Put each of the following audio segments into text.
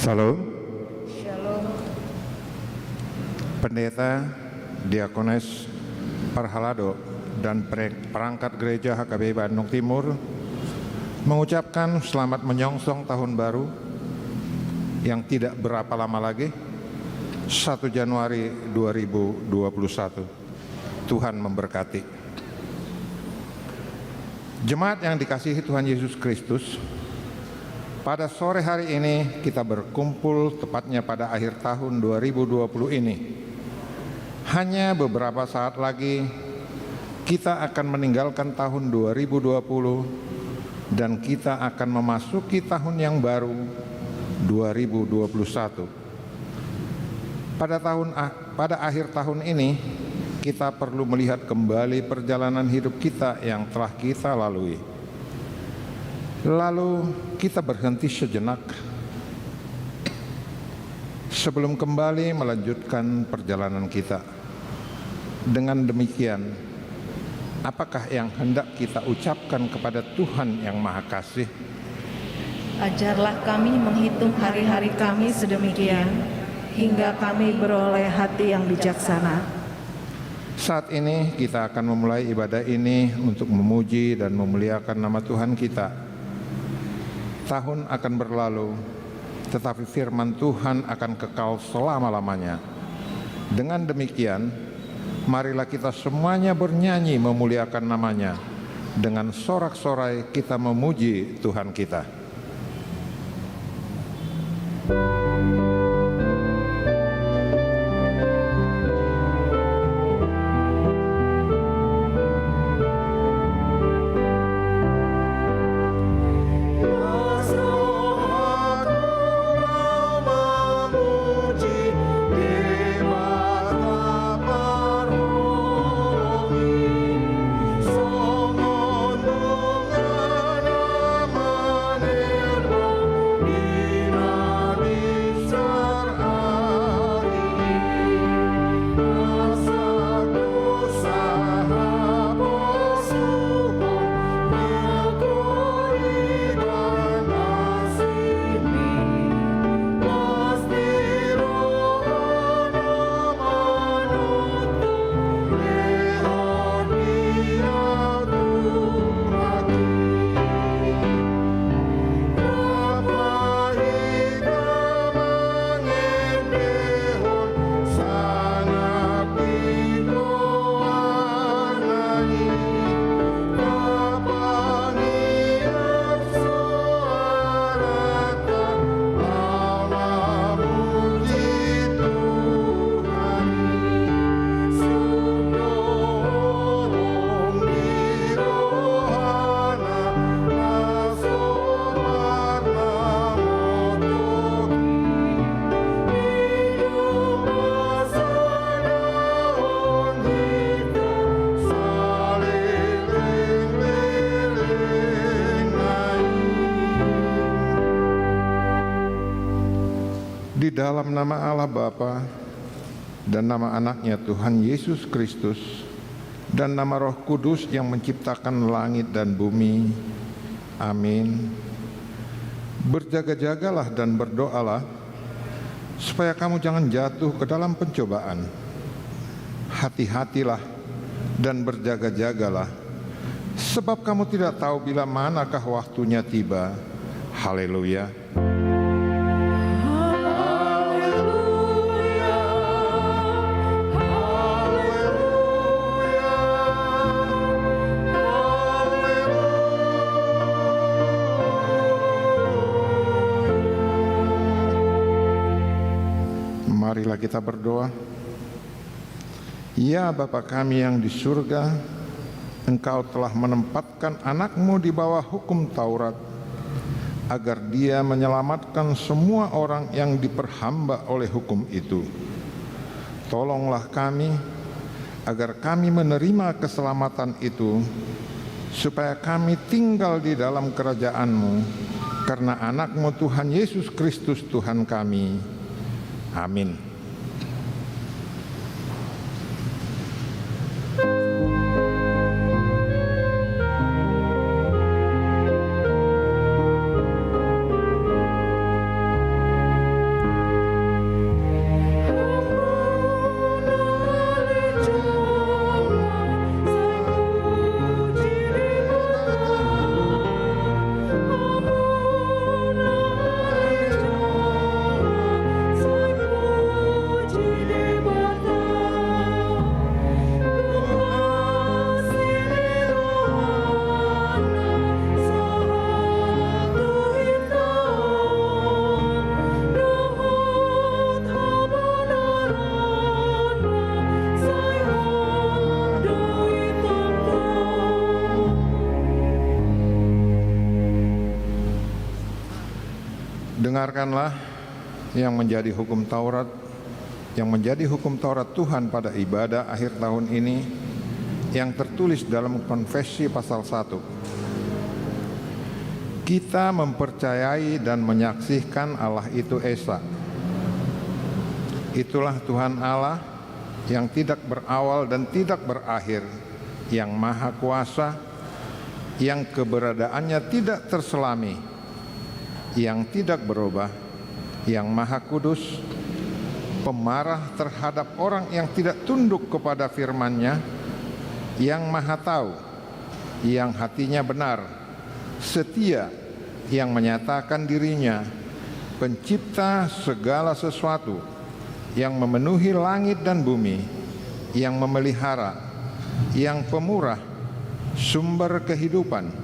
Shalom. Shalom. Pendeta, Diakones, Parhalado, dan perangkat gereja HKBI Bandung Timur mengucapkan selamat menyongsong tahun baru yang tidak berapa lama lagi, 1 Januari 2021. Tuhan memberkati. Jemaat yang dikasihi Tuhan Yesus Kristus, pada sore hari ini kita berkumpul tepatnya pada akhir tahun 2020 ini. Hanya beberapa saat lagi kita akan meninggalkan tahun 2020 dan kita akan memasuki tahun yang baru 2021. Pada akhir tahun ini kita perlu melihat kembali perjalanan hidup kita yang telah kita lalui. Lalu kita berhenti sejenak sebelum kembali melanjutkan perjalanan kita. Dengan demikian, apakah yang hendak kita ucapkan kepada Tuhan yang Maha Kasih? Ajarlah kami menghitung hari-hari kami sedemikian, hingga kami beroleh hati yang bijaksana. Saat ini kita akan memulai ibadah ini untuk memuji dan memuliakan nama Tuhan kita. Tahun akan berlalu, tetapi firman Tuhan akan kekal selama-lamanya. Dengan demikian, marilah kita semuanya bernyanyi memuliakan namanya. Dengan sorak-sorai kita memuji Tuhan kita. Di dalam nama Allah Bapa dan nama anaknya Tuhan Yesus Kristus dan nama Roh Kudus yang menciptakan langit dan bumi. Amin. Berjaga-jagalah dan berdoalah supaya kamu jangan jatuh ke dalam pencobaan. Hati-hatilah dan berjaga-jagalah, sebab kamu tidak tahu bila manakah waktunya tiba. Haleluya. Marilah kita berdoa. Ya Bapa kami yang di surga, Engkau telah menempatkan anak-Mu di bawah hukum Taurat, agar Dia menyelamatkan semua orang yang diperhamba oleh hukum itu. Tolonglah kami, agar kami menerima keselamatan itu, supaya kami tinggal di dalam kerajaan-Mu, karena anak-Mu Tuhan Yesus Kristus Tuhan kami. Amin. Dengarkanlah yang menjadi hukum Taurat Tuhan pada ibadah akhir tahun ini yang tertulis dalam Konfesi pasal 1. Kita mempercayai dan menyaksikan Allah itu Esa. Itulah Tuhan Allah yang tidak berawal dan tidak berakhir, yang maha kuasa, yang keberadaannya tidak terselami, yang tidak berubah, yang maha kudus, pemarah terhadap orang yang tidak tunduk kepada firman-Nya, yang maha tahu, yang hatinya benar, setia, yang menyatakan dirinya, pencipta segala sesuatu, yang memenuhi langit dan bumi, yang memelihara, yang pemurah, sumber kehidupan,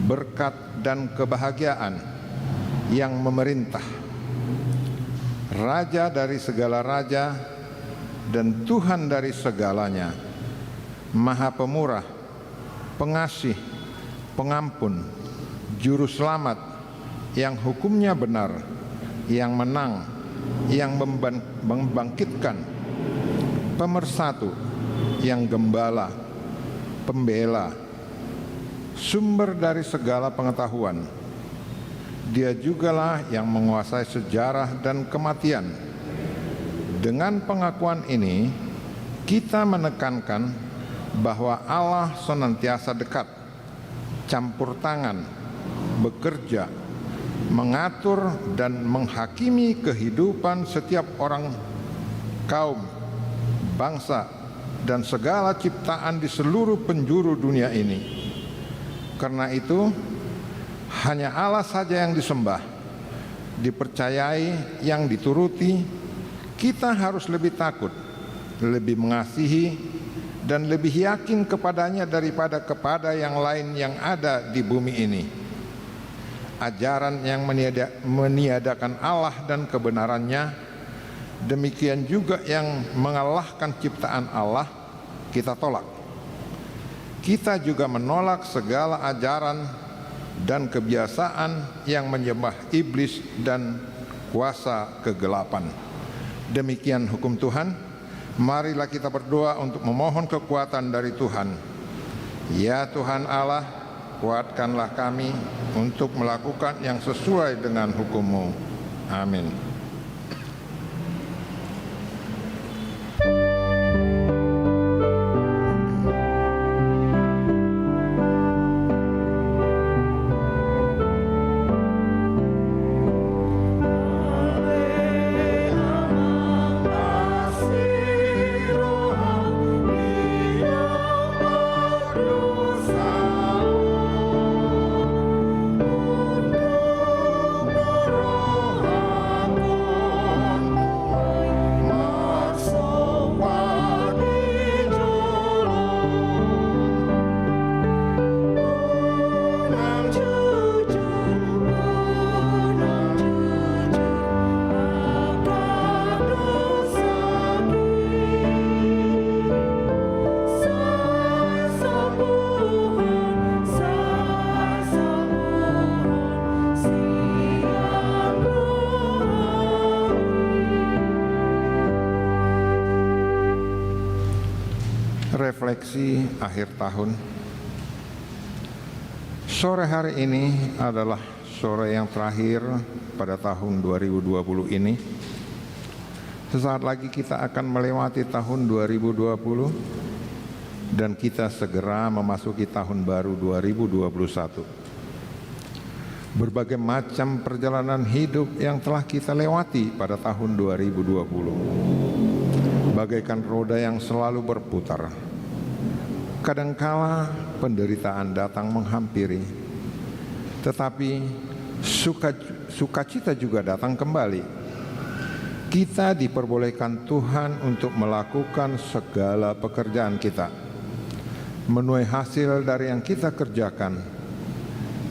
berkat dan kebahagiaan, yang memerintah, Raja dari segala raja dan Tuhan dari segalanya, Maha Pemurah, Pengasih, Pengampun, Juru Selamat, yang hukumnya benar, yang menang, yang membangkitkan, Pemersatu, yang Gembala, Pembela, sumber dari segala pengetahuan. Dia jugalah yang menguasai sejarah dan kematian. Dengan pengakuan ini, kita menekankan bahwa Allah senantiasa dekat, campur tangan, bekerja, mengatur dan menghakimi kehidupan setiap orang, kaum, bangsa, dan segala ciptaan di seluruh penjuru dunia ini. Karena itu, hanya Allah saja yang disembah, dipercayai, yang dituruti. Kita harus lebih takut, lebih mengasihi, dan lebih yakin kepadanya daripada kepada yang lain yang ada di bumi ini. Ajaran yang meniadakan Allah dan kebenarannya, demikian juga yang mengalahkan ciptaan Allah, kita tolak. Kita juga menolak segala ajaran dan kebiasaan yang menyembah iblis dan kuasa kegelapan. Demikian hukum Tuhan. Marilah kita berdoa untuk memohon kekuatan dari Tuhan. Ya Tuhan Allah, kuatkanlah kami untuk melakukan yang sesuai dengan hukum-Mu. Amin. Refleksi akhir tahun. Sore hari ini adalah sore yang terakhir pada tahun 2020 ini. Sesaat lagi kita akan melewati tahun 2020 dan kita segera memasuki tahun baru 2021. Berbagai macam perjalanan hidup yang telah kita lewati pada tahun 2020, bagaikan roda yang selalu berputar. Kadangkala penderitaan datang menghampiri, tetapi sukacita juga datang kembali. Kita diperbolehkan Tuhan untuk melakukan segala pekerjaan kita, menuai hasil dari yang kita kerjakan.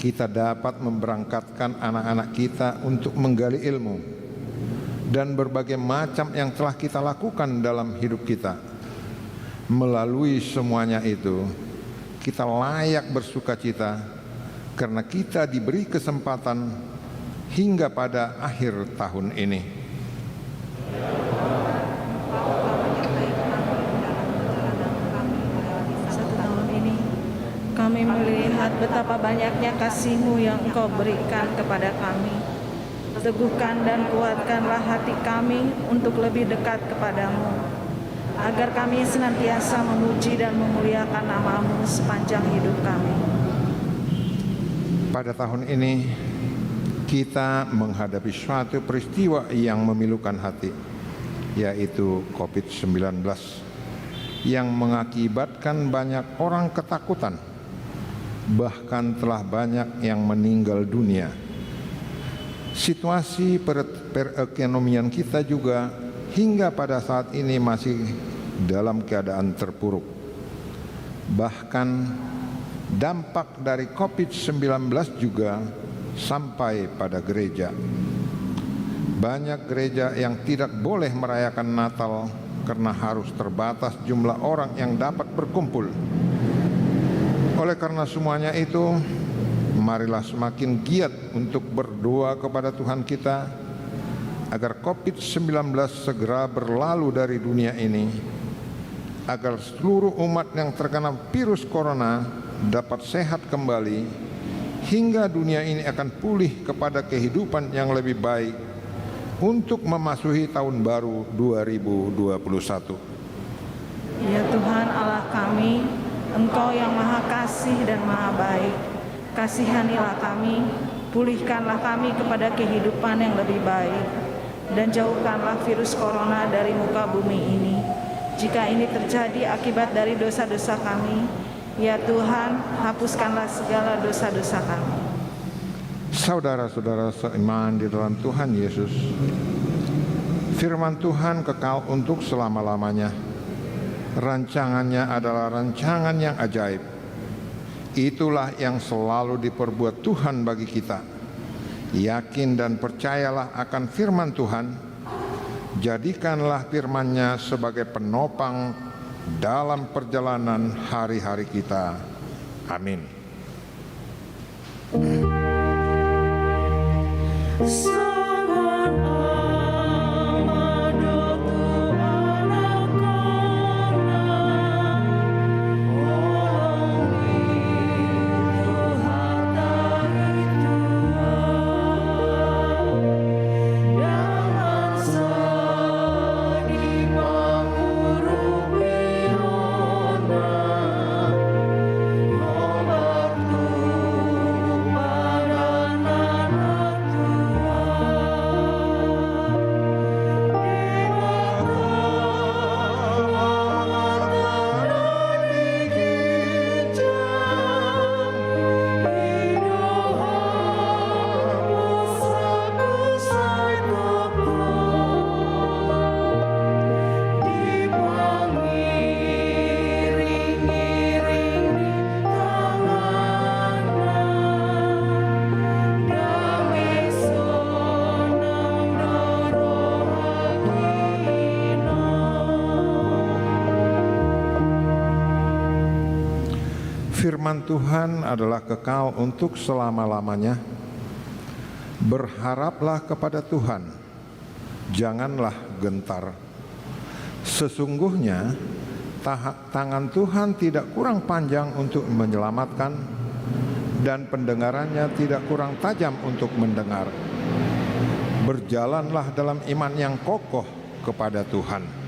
Kita dapat memberangkatkan anak-anak kita untuk menggali ilmu, dan berbagai macam yang telah kita lakukan dalam hidup kita. Melalui semuanya itu, kita layak bersukacita karena kita diberi kesempatan hingga pada akhir tahun ini. Satu tahun ini kami melihat betapa banyaknya kasih-Mu yang Engkau berikan kepada kami. Teguhkan dan kuatkanlah hati kami untuk lebih dekat kepadamu, agar kami senantiasa memuji dan memuliakan nama-Mu sepanjang hidup kami. Pada tahun ini kita menghadapi suatu peristiwa yang memilukan hati, yaitu COVID-19, yang mengakibatkan banyak orang ketakutan, bahkan telah banyak yang meninggal dunia. Situasi perekonomian kita juga hingga pada saat ini masih dalam keadaan terpuruk. Bahkan dampak dari COVID-19 juga sampai pada gereja. Banyak gereja yang tidak boleh merayakan Natal karena harus terbatas jumlah orang yang dapat berkumpul. Oleh karena semuanya itu, marilah semakin giat untuk berdoa kepada Tuhan kita agar COVID-19 segera berlalu dari dunia ini, agar seluruh umat yang terkena virus corona dapat sehat kembali, hingga dunia ini akan pulih kepada kehidupan yang lebih baik untuk memasuki tahun baru 2021. Ya Tuhan Allah kami, Engkau yang Maha Kasih dan Maha Baik, kasihanilah kami, pulihkanlah kami kepada kehidupan yang lebih baik, dan jauhkanlah virus corona dari muka bumi ini. Jika ini terjadi akibat dari dosa-dosa kami, ya Tuhan, hapuskanlah segala dosa-dosa kami. Saudara-saudara seiman di dalam Tuhan Yesus, firman Tuhan kekal untuk selama-lamanya. Rancangannya adalah rancangan yang ajaib. Itulah yang selalu diperbuat Tuhan bagi kita. Yakin dan percayalah akan firman Tuhan. Jadikanlah firman-Nya sebagai penopang dalam perjalanan hari-hari kita. Amin. Firman Tuhan adalah kekal untuk selama-lamanya. Berharaplah kepada Tuhan, janganlah gentar. Sesungguhnya tangan Tuhan tidak kurang panjang untuk menyelamatkan, dan pendengarannya tidak kurang tajam untuk mendengar. Berjalanlah dalam iman yang kokoh kepada Tuhan.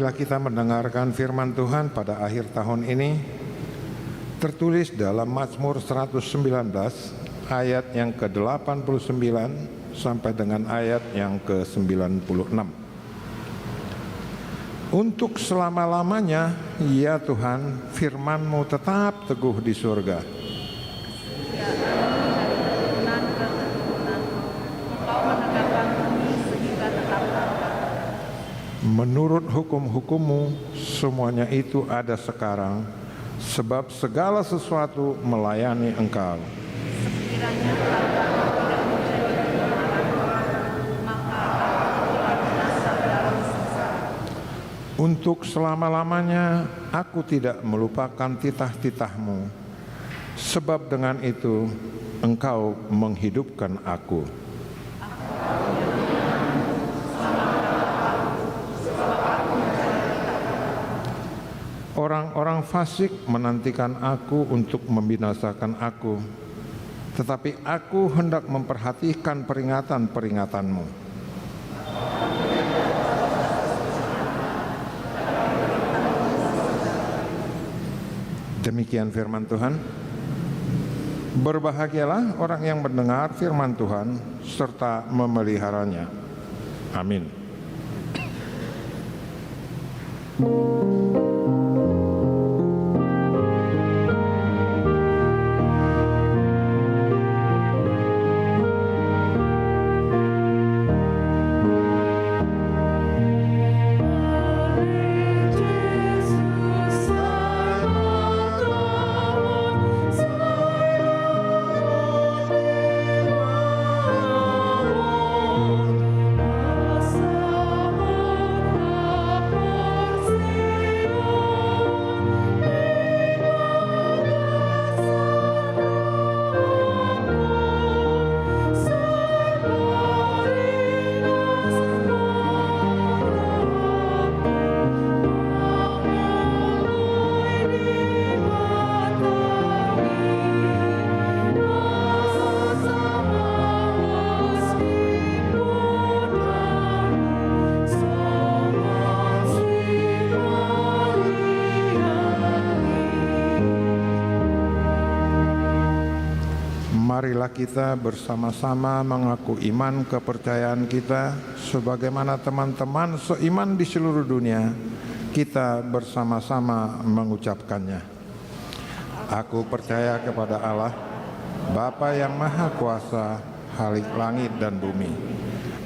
Marilah kita mendengarkan firman Tuhan pada akhir tahun ini, tertulis dalam Mazmur 119 ayat yang ke-89 sampai dengan ayat yang ke-96. Untuk selama-lamanya, ya Tuhan, firman-Mu tetap teguh di surga. Menurut hukum-hukum-Mu, semuanya itu ada sekarang, sebab segala sesuatu melayani Engkau. Sekiranya hartamu tidak menjadi kebenaran, maka aku telah binasa dalam sengsara. Untuk selama-lamanya aku tidak melupakan titah-titah-Mu, sebab dengan itu Engkau menghidupkan aku. Orang-orang fasik menantikan aku untuk membinasakan aku, tetapi aku hendak memperhatikan peringatan-peringatan-Mu. Demikian firman Tuhan. Berbahagialah orang yang mendengar firman Tuhan serta memeliharanya. Amin. Marilah kita bersama-sama mengaku iman kepercayaan kita sebagaimana teman-teman seiman di seluruh dunia kita bersama-sama mengucapkannya. Aku percaya kepada Allah, Bapa yang Maha Kuasa, Khalik langit dan bumi.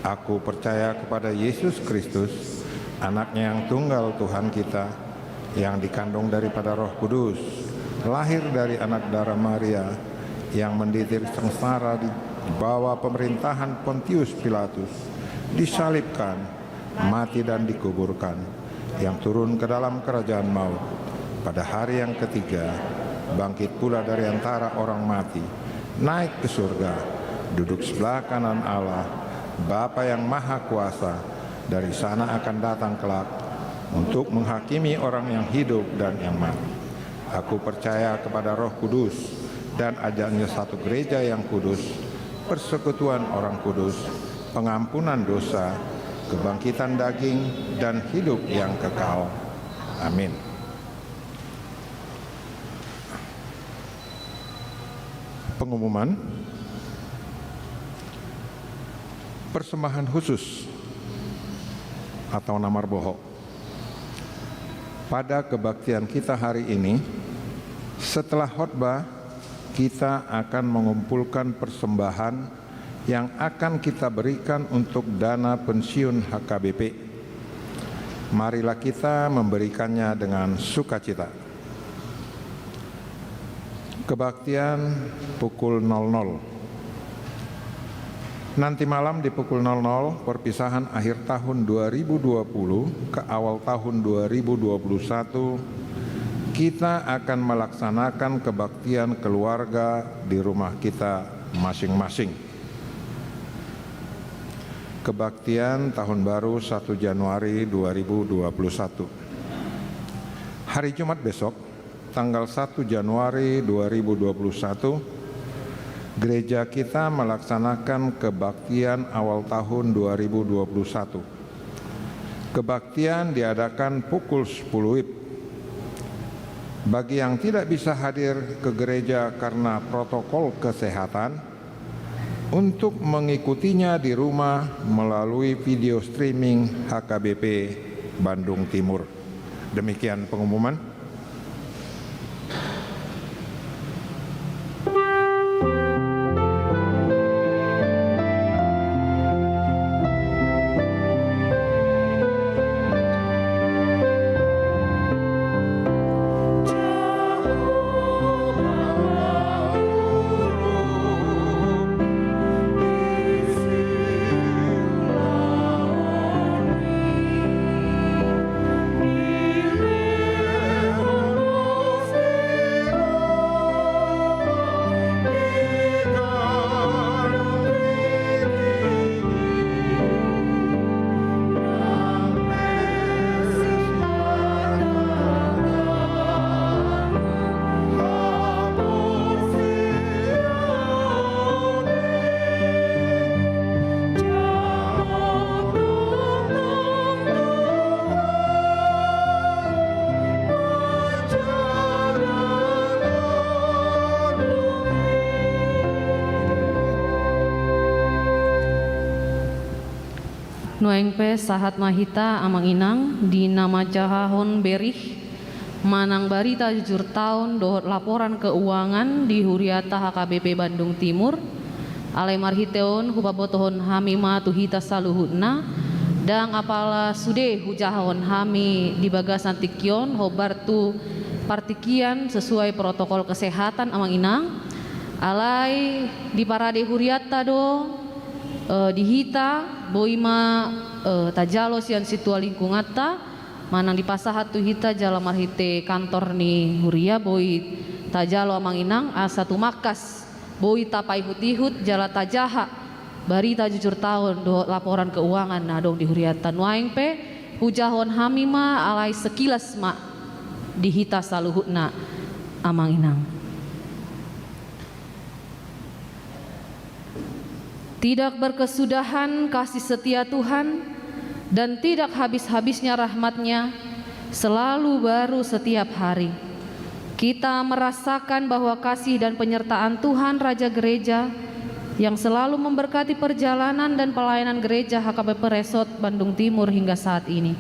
Aku percaya kepada Yesus Kristus, Anaknya yang tunggal Tuhan kita, yang dikandung daripada Roh Kudus, lahir dari anak darah Maria, yang menderita sengsara di bawah pemerintahan Pontius Pilatus, disalibkan, mati dan dikuburkan, yang turun ke dalam kerajaan maut, pada hari yang ketiga bangkit pula dari antara orang mati, naik ke surga, duduk sebelah kanan Allah, Bapa yang Maha Kuasa. Dari sana akan datang kelak untuk menghakimi orang yang hidup dan yang mati. Aku percaya kepada Roh Kudus dan ajaknya satu gereja yang kudus, persekutuan orang kudus, pengampunan dosa, kebangkitan daging, dan hidup yang kekal. Amin. Pengumuman persembahan khusus atau namar boho. Pada kebaktian kita hari ini, setelah khotbah, kita akan mengumpulkan persembahan yang akan kita berikan untuk dana pensiun HKBP. Marilah kita memberikannya dengan sukacita. Kebaktian pukul 00. Nanti malam di pukul 00, perpisahan akhir tahun 2020 ke awal tahun 2021, kita akan melaksanakan kebaktian keluarga di rumah kita masing-masing. Kebaktian Tahun Baru 1 Januari 2021. Hari Jumat besok, tanggal 1 Januari 2021, gereja kita melaksanakan kebaktian awal tahun 2021. Kebaktian diadakan pukul 10 WIB. Bagi yang tidak bisa hadir ke gereja karena protokol kesehatan, untuk mengikutinya di rumah melalui video streaming HKBP Bandung Timur. Demikian pengumuman. Nueng pe sahat mahita amang inang di nama cahahon berih manang barita jujur tahun dohot laporan keuangan di Huriata HKBP Bandung Timur alai marhiteon hupabotohon hamima tuhita saluhutna dang apala sude hujahon hami di bagasan tikion hobartu partikian sesuai protokol kesehatan amang inang alai di parade Huriata do dihita boima tajalo sian situa lingkungata manang di pasahat tu hita jala marhite kantor ni Huria boi tajalo amang inang asa tu makas boi tapai hutihut jala tajaha barita jujur tahun do laporan keuangan nadong di Huriata nuaing pe hujahon hamima alai sekilas mak di hita saluhutna amang inang. Tidak berkesudahan kasih setia Tuhan dan tidak habis-habisnya rahmat-Nya selalu baru setiap hari. Kita merasakan bahwa kasih dan penyertaan Tuhan Raja Gereja yang selalu memberkati perjalanan dan pelayanan gereja HKBP Resort Bandung Timur hingga saat ini.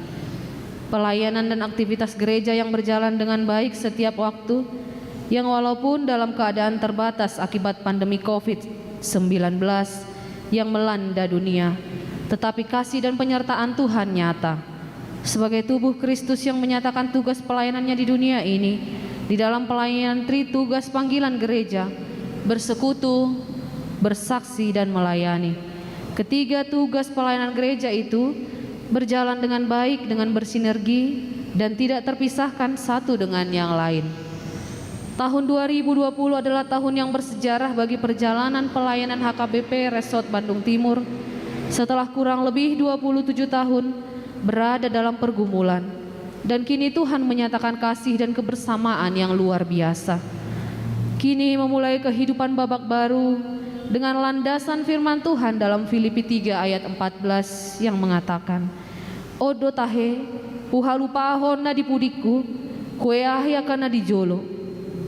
Pelayanan dan aktivitas gereja yang berjalan dengan baik setiap waktu, yang walaupun dalam keadaan terbatas akibat pandemi COVID-19 yang melanda dunia, tetapi kasih dan penyertaan Tuhan nyata. Sebagai tubuh Kristus yang menyatakan tugas pelayanannya di dunia ini, di dalam pelayanan tugas panggilan gereja, bersekutu, bersaksi dan melayani. Ketiga tugas pelayanan gereja itu berjalan dengan baik, dengan bersinergi dan tidak terpisahkan satu dengan yang lain. Tahun 2020 adalah tahun yang bersejarah bagi perjalanan pelayanan HKBP Resort Bandung Timur setelah kurang lebih 27 tahun berada dalam pergumulan, dan kini Tuhan menyatakan kasih dan kebersamaan yang luar biasa. Kini memulai kehidupan babak baru dengan landasan firman Tuhan dalam Filipi 3 ayat 14 yang mengatakan, "Odo tahe puhalupa ahon na dipudiku kue ahi akan na dijolo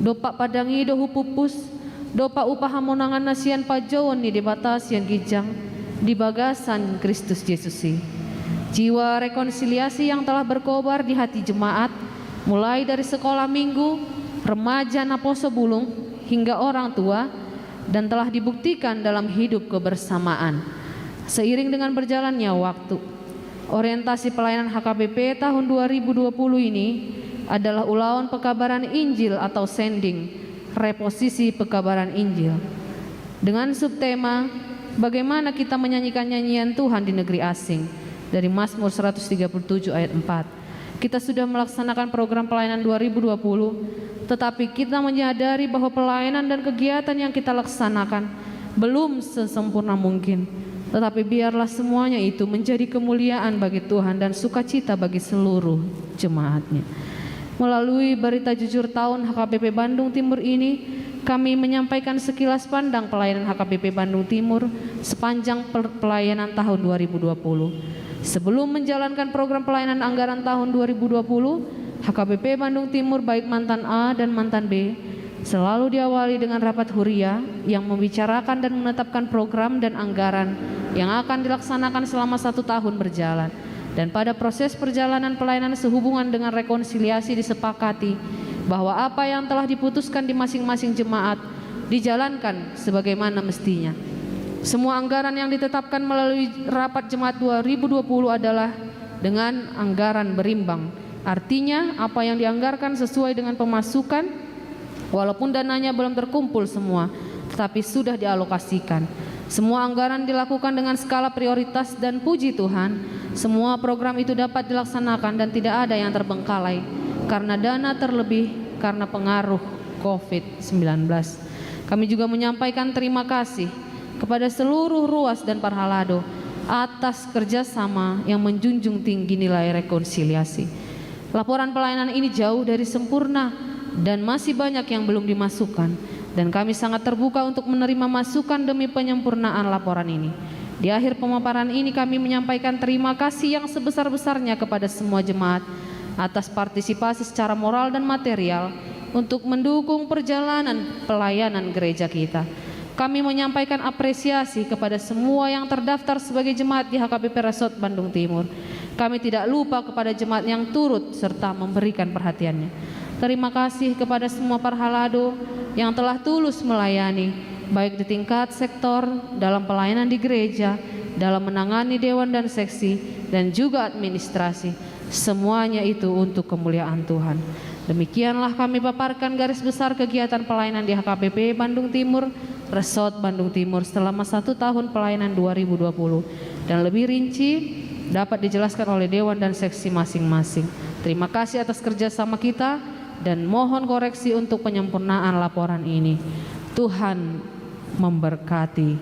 dopak padangi dohu pupus dopak upahamonangan nasian pajawon ni debatas yang gijang di bagasan Kristus Yesusi." Jiwa rekonsiliasi yang telah berkobar di hati jemaat mulai dari sekolah minggu, remaja naposo bulung hingga orang tua, dan telah dibuktikan dalam hidup kebersamaan. Seiring dengan berjalannya waktu, orientasi pelayanan HKBP tahun 2020 ini adalah ulawan pekabaran Injil atau sending, reposisi pekabaran Injil. Dengan subtema, bagaimana kita menyanyikan nyanyian Tuhan di negeri asing, dari Mazmur 137 ayat 4. Kita sudah melaksanakan program pelayanan 2020, tetapi kita menyadari bahwa pelayanan dan kegiatan yang kita laksanakan belum sesempurna mungkin. Tetapi biarlah semuanya itu menjadi kemuliaan bagi Tuhan dan sukacita bagi seluruh jemaatnya. Melalui berita jujur tahun HKBP Bandung Timur ini, kami menyampaikan sekilas pandang pelayanan HKBP Bandung Timur sepanjang pelayanan tahun 2020. Sebelum menjalankan program pelayanan anggaran tahun 2020, HKBP Bandung Timur baik mantan A dan mantan B selalu diawali dengan rapat huria yang membicarakan dan menetapkan program dan anggaran yang akan dilaksanakan selama 1 tahun berjalan. Dan pada proses perjalanan pelayanan sehubungan dengan rekonsiliasi disepakati bahwa apa yang telah diputuskan di masing-masing jemaat dijalankan sebagaimana mestinya. Semua anggaran yang ditetapkan melalui rapat jemaat 2020 adalah dengan anggaran berimbang. Artinya apa yang dianggarkan sesuai dengan pemasukan, walaupun dananya belum terkumpul semua, tetapi sudah dialokasikan. Semua anggaran dilakukan dengan skala prioritas dan puji Tuhan, semua program itu dapat dilaksanakan dan tidak ada yang terbengkalai karena dana terlebih karena pengaruh COVID-19. Kami juga menyampaikan terima kasih kepada seluruh ruas dan parhalado atas kerjasama yang menjunjung tinggi nilai rekonsiliasi. Laporan pelayanan ini jauh dari sempurna dan masih banyak yang belum dimasukkan, dan kami sangat terbuka untuk menerima masukan demi penyempurnaan laporan ini. Di akhir pemaparan ini kami menyampaikan terima kasih yang sebesar-besarnya kepada semua jemaat atas partisipasi secara moral dan material untuk mendukung perjalanan pelayanan gereja kita. Kami menyampaikan apresiasi kepada semua yang terdaftar sebagai jemaat di HKBP Resort Bandung Timur. Kami tidak lupa kepada jemaat yang turut serta memberikan perhatiannya. Terima kasih kepada semua parhalado yang telah tulus melayani, baik di tingkat sektor, dalam pelayanan di gereja, dalam menangani dewan dan seksi, dan juga administrasi. Semuanya itu untuk kemuliaan Tuhan. Demikianlah kami paparkan garis besar kegiatan pelayanan di HKBP Bandung Timur, Resort Bandung Timur selama 1 tahun pelayanan 2020. Dan lebih rinci dapat dijelaskan oleh dewan dan seksi masing-masing. Terima kasih atas kerjasama kita dan mohon koreksi untuk penyempurnaan laporan ini. Tuhan memberkati.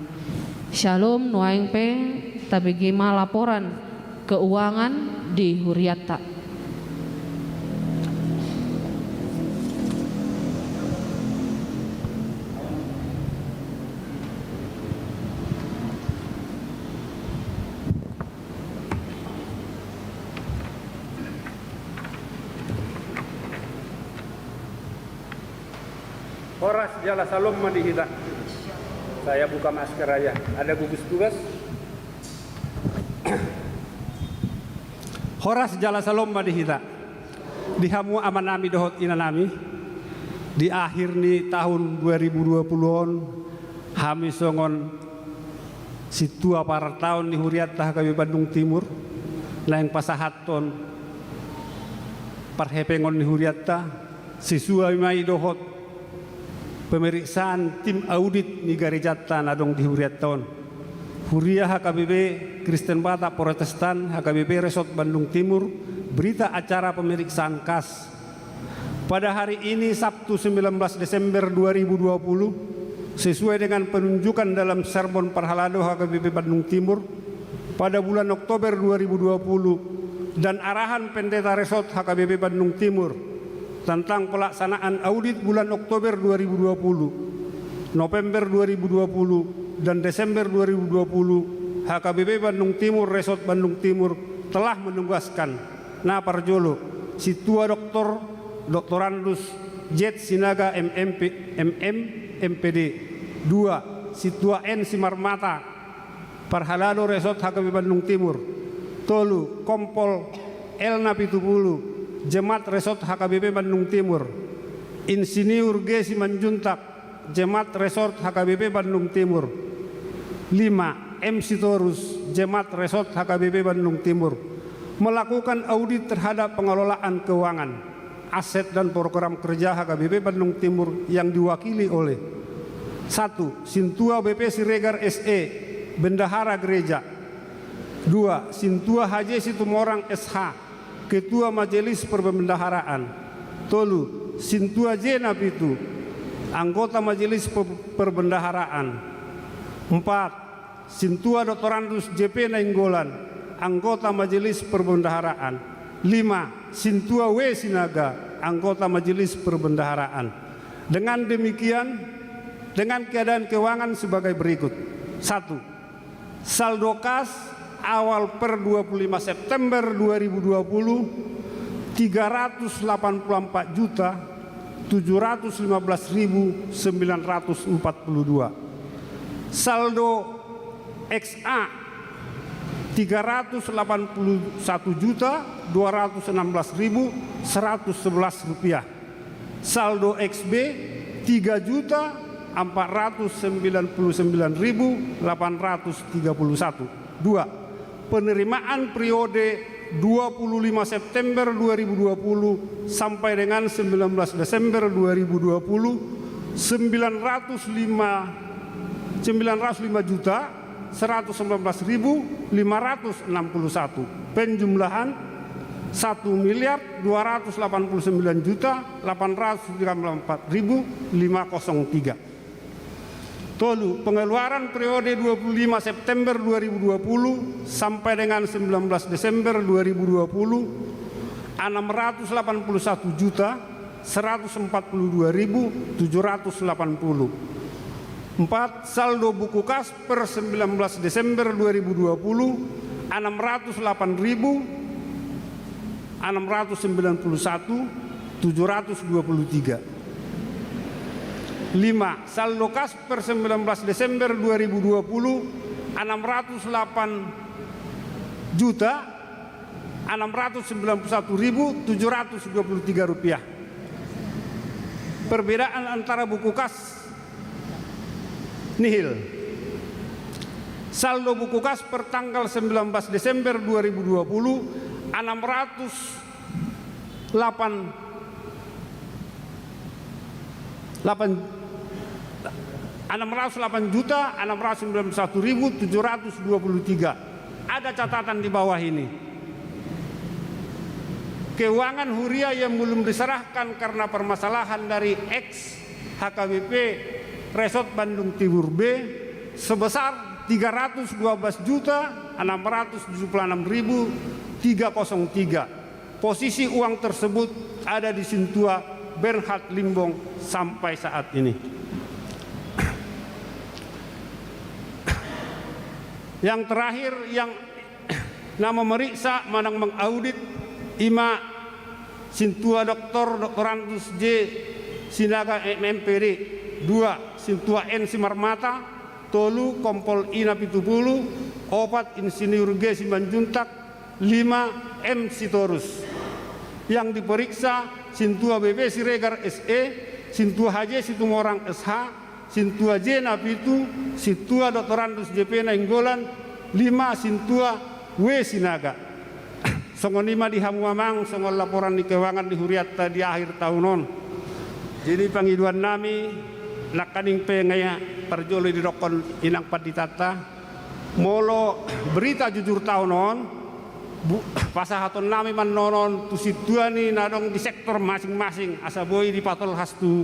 Shalom nuaing pe tabigima laporan keuangan di Huriata. Horas jala salom madihita. Saya buka masker aja. Ada gugus tugas. Horas jala salom madihita. Dihamu amanami dohot inanami. Di akhir ni tahun 2020-on kami songon situa para tahun di Huriat HKBP Bandung Timur. Laeng pasahaton parhepengon di Huriat sisua mai dohot pemeriksaan tim audit di Garejata nadong di Huriat tahun. Huria HKBP Kristen Batak Protestan HKBP Resort Bandung Timur berita acara pemeriksaan kas. Pada hari ini Sabtu 19 Desember 2020 sesuai dengan penunjukan dalam sermon Parhalado HKBP Bandung Timur pada bulan Oktober 2020 dan arahan Pendeta Resort HKBP Bandung Timur tentang pelaksanaan audit bulan Oktober 2020, November 2020, dan Desember 2020, HKBP Bandung Timur Resort Bandung Timur telah menugaskan Naparjolo, Situa Doktorandus Jet Sinaga MPD, 2. Situa N Simarmata, Parhalado Resort HKBP Bandung Timur, Tolu Kompol Elna Pitupulu, Jemaat Resort HKBP Bandung Timur, Insinyur G. Simanjuntak, Jemaat Resort HKBP Bandung Timur, 5. M. Sitorus, Jemaat Resort HKBP Bandung Timur, melakukan audit terhadap pengelolaan keuangan, aset dan program kerja HKBP Bandung Timur yang diwakili oleh 1. Sintua BP Siregar SE, Bendahara Gereja, 2. Sintua HJ Situmorang SH, Ketua Majelis Perbendaharaan, 3. Sintua J. Napitu, Anggota Majelis Perbendaharaan, 4. Sintua Doktorandus JP Nainggolan, Anggota Majelis Perbendaharaan, 5. Sintua W. Sinaga, Anggota Majelis Perbendaharaan. Dengan demikian, dengan keadaan keuangan sebagai berikut. 1. Saldo kas awal per 25 September 2020 384.715.942. Saldo XA 381.216.111 rupiah. Saldo XB 3.499.831. 2. Penerimaan periode 25 September 2020 sampai dengan 19 Desember 2020 905.119.561. Penjumlahan 1.299.834.503. Tolu, pengeluaran periode 25 September 2020 sampai dengan 19 Desember 2020 681.142.780. 4. Saldo buku kas per 19 Desember 2020 608.691.723. 5. Saldo kas per 19 Desember 2020 608.691.723 rupiah. Perbedaan antara buku kas nihil. Saldo buku kas per tanggal 19 Desember 2020 608.691.723. Ada catatan di bawah ini. Keuangan Huria yang belum diserahkan karena permasalahan dari ex HKBP Resort Bandung Timur B sebesar 312.676.303. Posisi uang tersebut ada di Sintua Bernhard Limbong sampai saat ini. Yang terakhir yang nama meriksa manang mengaudit Ima Sintua Doktorandus J Sinaga MMPD. 2. Sintua N Simarmata. Tolu Kompol Ina Pitupulu. 4. Insinyur G Simanjuntak. 5. M Sitorus. Yang diperiksa Sintua BB Siregar SE, Sintua HJ Situmorang SH, Sintua J Napitu, Sintua Doktorandus JP Nainggolan. 5. Sintua W Sinaga. Songon 5 di Hamuamang, songon laporan di keuangan di Huriata di akhir tahunon. Jadi pangiduan nami nakaning pengaya perjoli di dokon inang paditata molo berita jujur tahunon. Pasahaton nami manonon tu situani nadong di sektor masing-masing asa boy di patol hastu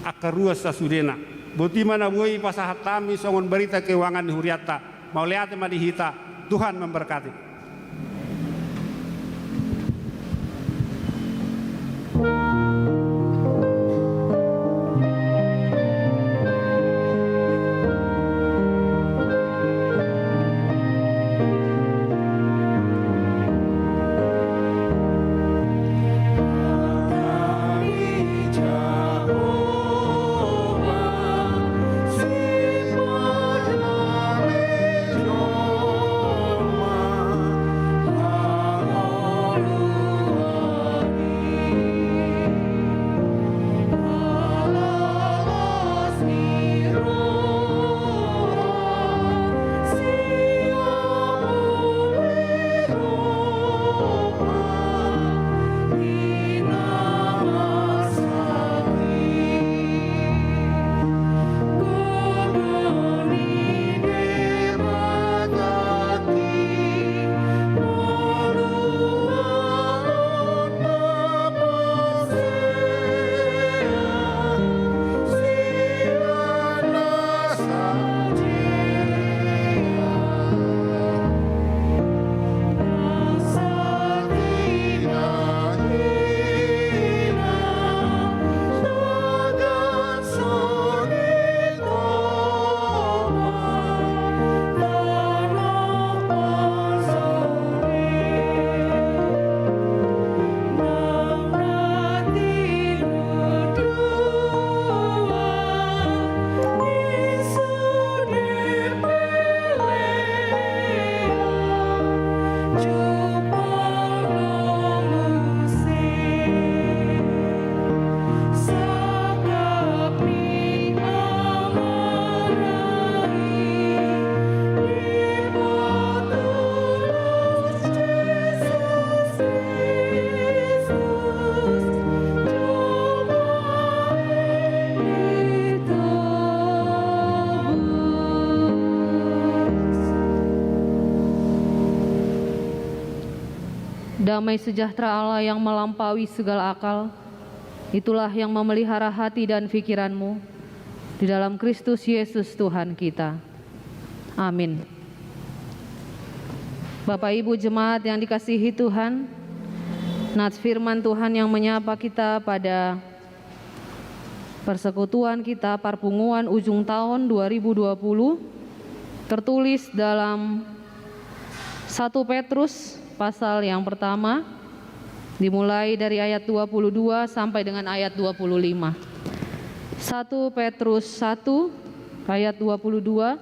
akarua sasudena. Boti mana boy pasahat kami songon berita keuangan di Huriata. Mau lihat ma dihita. Tuhan memberkati. Damai sejahtera Allah yang melampaui segala akal, itulah yang memelihara hati dan pikiranmu di dalam Kristus Yesus Tuhan kita. Amin. Bapak Ibu jemaat yang dikasihi Tuhan, nats firman Tuhan yang menyapa kita pada persekutuan kita Parpunguan ujung tahun 2020 tertulis dalam 1 Petrus pasal yang pertama, dimulai dari ayat 22 sampai dengan ayat 25. 1 Petrus 1 ayat 22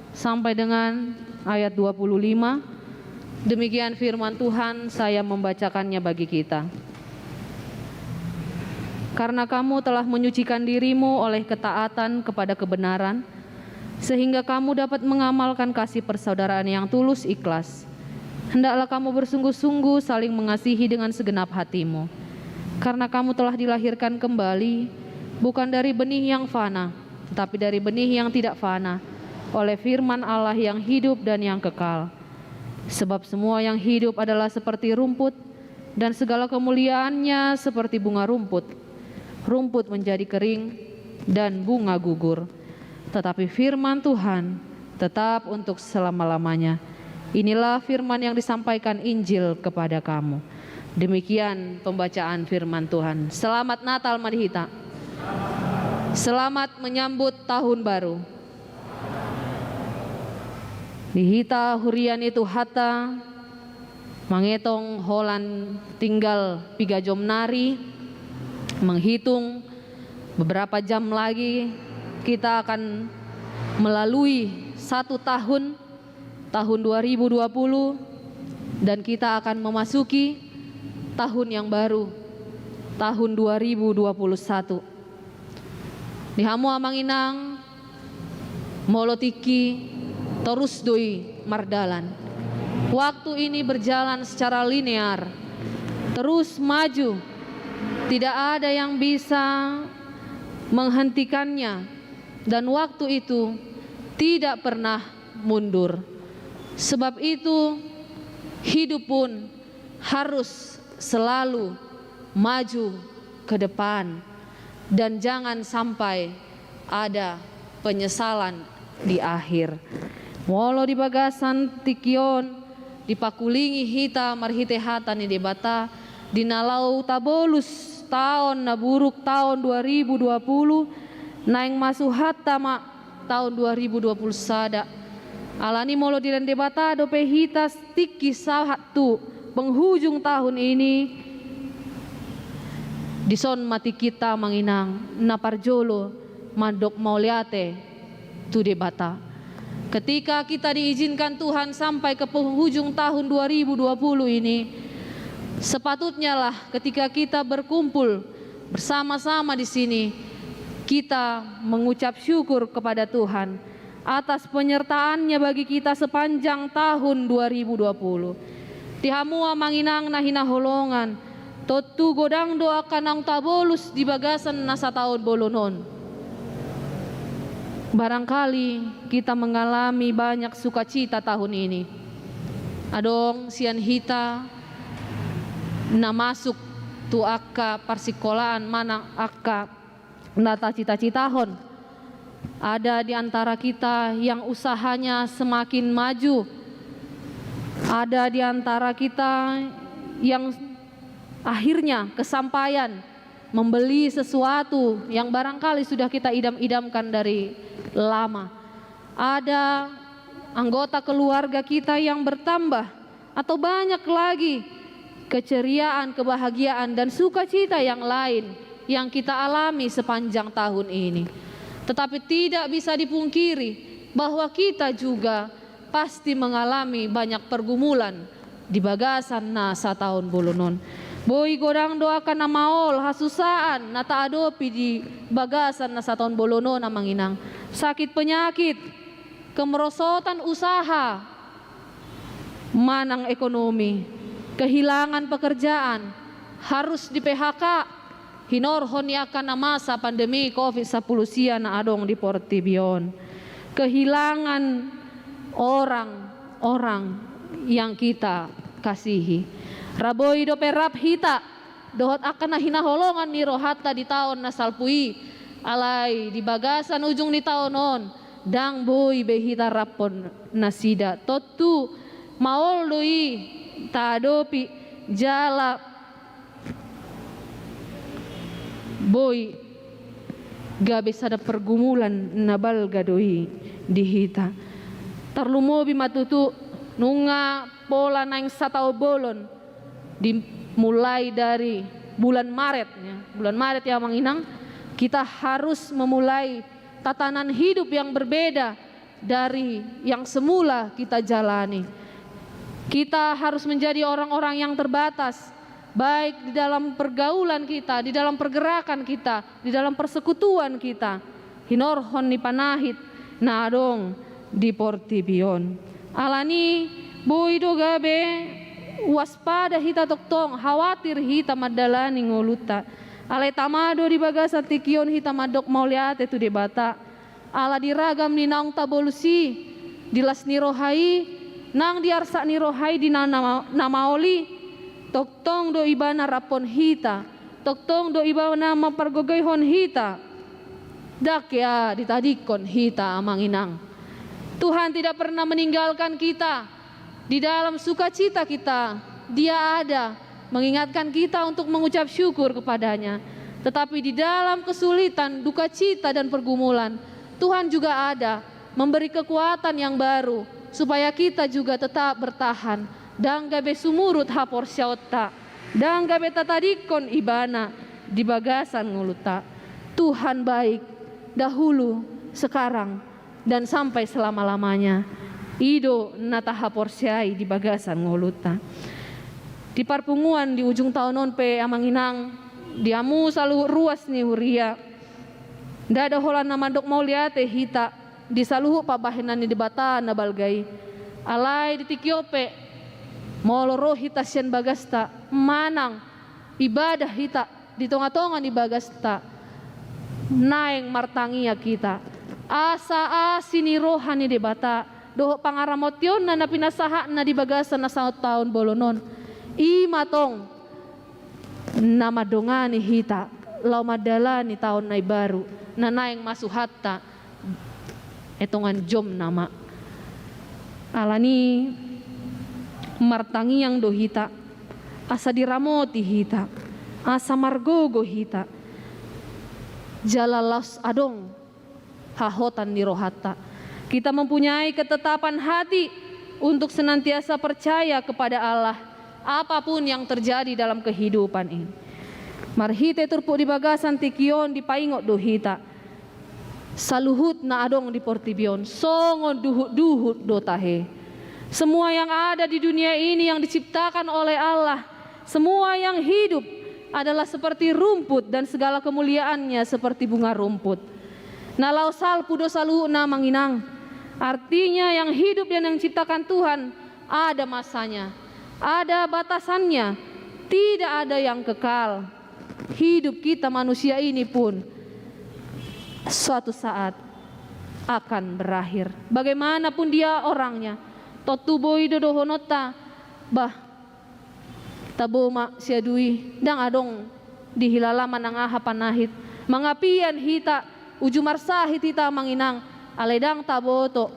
sampai dengan ayat 25. Demikian firman Tuhan, saya membacakannya bagi kita. Karena kamu telah menyucikan dirimu oleh ketaatan kepada kebenaran, sehingga kamu dapat mengamalkan kasih persaudaraan yang tulus ikhlas. Hendaklah kamu bersungguh-sungguh saling mengasihi dengan segenap hatimu, karena kamu telah dilahirkan kembali, bukan dari benih yang fana, tetapi dari benih yang tidak fana, oleh firman Allah yang hidup dan yang kekal. Sebab semua yang hidup adalah seperti rumput, dan segala kemuliaannya seperti bunga rumput. Rumput menjadi kering, dan bunga gugur. Tetapi firman Tuhan tetap untuk selama-lamanya. Inilah firman yang disampaikan Injil kepada kamu. Demikian pembacaan firman Tuhan. Selamat Natal Madhita. Selamat menyambut tahun baru. Dihita hurian itu hata, mangetong holan tinggal piga jom nari, menghitung beberapa jam lagi kita akan melalui 1 tahun 2020 dan kita akan memasuki tahun yang baru, tahun 2021. Di hamu amanginang molotiki terus doi mardalan. Waktu ini berjalan secara linear, terus maju. Tidak ada yang bisa menghentikannya, dan waktu itu tidak pernah mundur. Sebab itu hidup pun harus selalu maju ke depan, dan jangan sampai ada penyesalan di akhir. Walau di bagasan tikion dipakulingi hita marhite hata ni debata dinalau tabolus tahun naburuk tahun 2020 naing masuk hatta mak tahun 2020 sada alani molo diren debata dope hita tiki satu penghujung tahun ini dison mati kita manginang naparjolo mandok mauliate tu debata. Ketika kita diizinkan Tuhan sampai ke penghujung tahun 2020 ini, sepatutnya lah ketika kita berkumpul bersama-sama di sini, kita mengucap syukur kepada Tuhan atas penyertaannya bagi kita sepanjang tahun 2020. Tihamua manginang nahina holongan, totu godang doa kanang tabolus di bagasan nasa tahun bolonon. Barangkali kita mengalami banyak sukacita tahun ini. Adong sian hita na masuk tu akka persikolaan mana akka nata cita-citahon. Ada di antara kita yang usahanya semakin maju. Ada di antara kita yang akhirnya kesampaian membeli sesuatu yang barangkali sudah kita idam-idamkan dari lama. Ada anggota keluarga kita yang bertambah atau banyak lagi keceriaan, kebahagiaan dan sukacita yang lain yang kita alami sepanjang tahun ini. Tetapi tidak bisa dipungkiri bahwa kita juga pasti mengalami banyak pergumulan di bagasan nasa tahun bolonon. Boy godang doakan na maol hasusaan nata adopi di bagasan nasa tahun bolonon amang inang. Sakit penyakit, kemerosotan usaha, manang ekonomi, kehilangan pekerjaan, harus di PHK, hinorhon yakan na masa pandemi COVID-19 sia na adong di Portibion. Kehilangan orang-orang yang kita kasihi. Raboi do perap hita dohot akan hinaholongan ni rohata di tahun nasalpui alai di bagasan ujung di tahun on dang boy behita rapon nasida totu maol doi tadopi jala boy gabe sada pergumulan nabal gadoi di hita tarlumobi matutu nunga pola naing satau bolon dimulai dari bulan Maret ya. Bulan Maret ya manginang kita harus memulai tatanan hidup yang berbeda dari yang semula kita jalani. Kita harus menjadi orang-orang yang terbatas baik di dalam pergaulan kita, di dalam pergerakan kita, di dalam persekutuan kita. Hinorhon ni panahit nadong di Portibion. Alani boido gabe waspada hita toktong khawatir hita madalani ngoluta alai tamado di bagasan tikion hita madok mauliate tu debata ala diragam ni naung tabolusi dilas ni rohai nang diarsa ni rohai di namaoli toktong do ibana rapon hita toktong do ibana mapargogoyhon hita dakya ditadikon hita amanginang. Tuhan tidak pernah meninggalkan kita. Di dalam sukacita kita, Dia ada mengingatkan kita untuk mengucap syukur kepadanya. Tetapi di dalam kesulitan, duka cita dan pergumulan, Tuhan juga ada memberi kekuatan yang baru supaya kita juga tetap bertahan. Dan gabe sumurut hapor syauta, dan gabe tatadikon ibana di bagasan nguluta. Tuhan baik dahulu, sekarang, dan sampai selama-lamanya. Ido nataha porsiai di bagasan ngoluta. Di parpunguan di ujung tahun on pe amanginang diamu selalu ruas ni huria. Dada holan nama dok mau liate hita di saluhu pabahenan ni debata na balgai. Alai di tikiope moloro hita sian bagasta manang ibadah hita di tonga-tonga di bagasta naeng martangia kita. Asa asini rohani debata doh pangaramotion na pinasaha na di bagasan na sa taon bolonon imatong namadongani hita law madalani taon na baru na naing masuhatta etongan jom nama alani martangiang do hita asa diramoti hita asa margogo hita jalalas adong hahotan ni rohata. Kita mempunyai ketetapan hati untuk senantiasa percaya kepada Allah apapun yang terjadi dalam kehidupan ini. Marhite turpu di bagasan tikion di paingot do hita. Saluhut na adong di Portibion, songon duhut do tahe. Semua yang ada di dunia ini yang diciptakan oleh Allah, semua yang hidup adalah seperti rumput dan segala kemuliaannya seperti bunga rumput. Nalau salpu do saluhu na manginang. Artinya yang hidup dan yang ciptakan Tuhan ada masanya, ada batasannya, tidak ada yang kekal. Hidup kita manusia ini pun suatu saat akan berakhir. Bagaimanapun dia orangnya, totu boy do honota bah taboma siadui dang adong di hilalaman ang aha panahit mangapian hita ujumar sahit hita manginang aledang taboto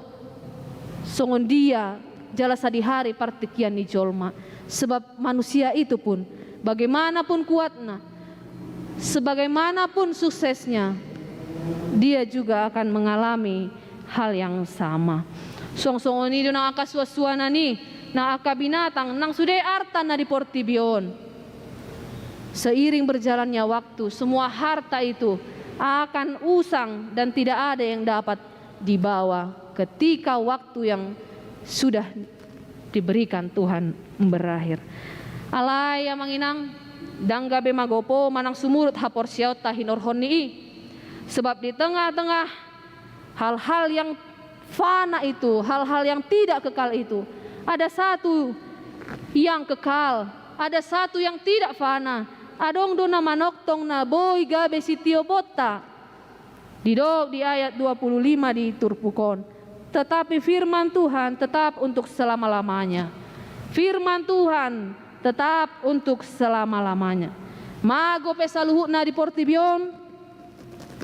songon dia jala sadihari partikian ni jolma. Sebab manusia itu pun bagaimanapun kuatnya, sebagaimanapun suksesnya, dia juga akan mengalami hal yang sama. Song-songon itu nang akaswaswana ni nang akabinatang nang sudah arta na di Portibion. Seiring berjalannya waktu, semua harta itu akan usang dan tidak ada yang dapat dibawa ketika waktu yang sudah diberikan Tuhan berakhir. Alaya manginang danggabe magopo manang sumurut hapor syauta hinorhoni. Sebab di tengah-tengah hal-hal yang fana itu, hal-hal yang tidak kekal itu, ada satu yang kekal, ada satu yang tidak fana. Adong do na manoktong na boy gabe sitio bota. Di ayat 25 di Turpukon. Tetapi firman Tuhan tetap untuk selama-lamanya. Firman Tuhan tetap untuk selama-lamanya. Mago pesaluhuna di portibion,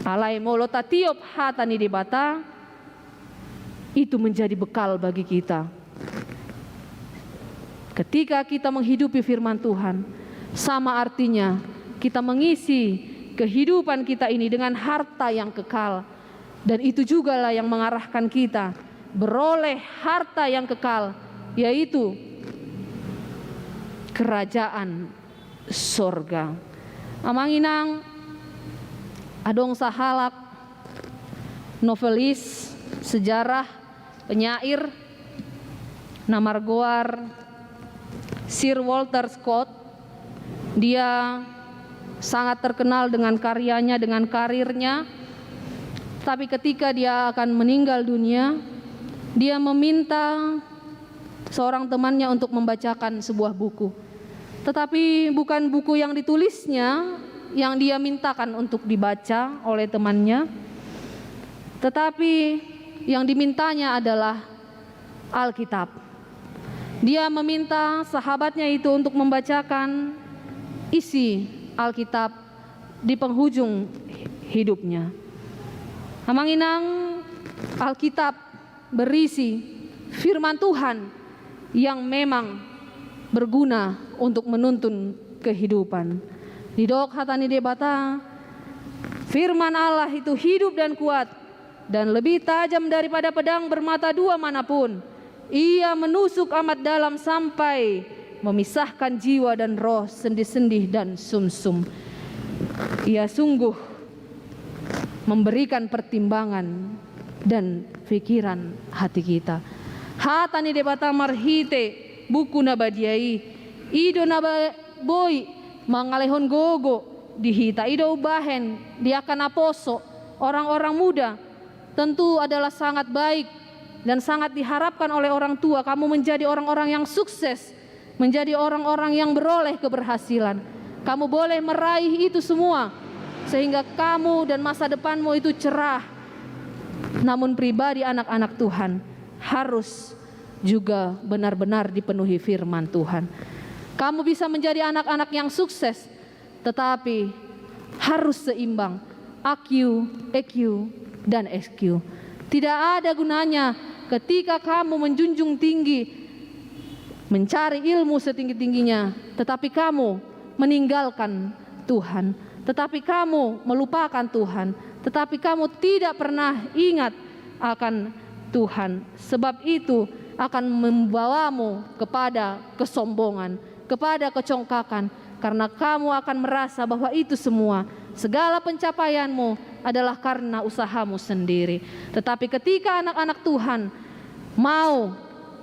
alai molota tiop hatani di bata, itu menjadi bekal bagi kita. Ketika kita menghidupi firman Tuhan, sama artinya kita mengisi kehidupan kita ini dengan harta yang kekal. Dan itu jugalah yang mengarahkan kita beroleh harta yang kekal, yaitu kerajaan sorga. Amanginang adong sahalak novelis sejarah penyair namargoar Sir Walter Scott. Dia sangat terkenal dengan karyanya, dengan karirnya. Tapi ketika dia akan meninggal dunia, dia meminta seorang temannya untuk membacakan sebuah buku. Tetapi bukan buku yang ditulisnya yang dia mintakan untuk dibaca oleh temannya, tetapi yang dimintanya adalah Alkitab. Dia meminta sahabatnya itu untuk membacakan isi Alkitab di penghujung hidupnya. Amanginang Alkitab berisi firman Tuhan yang memang berguna untuk menuntun kehidupan. Di dok hatani debata, firman Allah itu hidup dan kuat dan lebih tajam daripada pedang bermata dua manapun. Ia menusuk amat dalam sampai memisahkan jiwa dan roh, sendi-sendi dan sumsum. Ia sungguh memberikan pertimbangan dan pikiran hati kita. Hatani debata marhite buku nabadiai ido naba boy mangalehon gogo dihita ido bahen dia akan aposo. Orang-orang muda tentu adalah sangat baik dan sangat diharapkan oleh orang tua kamu menjadi orang-orang yang sukses, menjadi orang-orang yang beroleh keberhasilan. Kamu boleh meraih itu semua sehingga kamu dan masa depanmu itu cerah. Namun pribadi anak-anak Tuhan harus juga benar-benar dipenuhi firman Tuhan. Kamu bisa menjadi anak-anak yang sukses, tetapi harus seimbang AQ, EQ, dan SQ. Tidak ada gunanya ketika kamu menjunjung tinggi, mencari ilmu setinggi-tingginya, tetapi kamu meninggalkan Tuhan, tetapi kamu melupakan Tuhan, tetapi kamu tidak pernah ingat akan Tuhan. Sebab itu akan membawamu kepada kesombongan, kepada kecongkakan, karena kamu akan merasa bahwa itu semua, segala pencapaianmu adalah karena usahamu sendiri. Tetapi ketika anak-anak Tuhan mau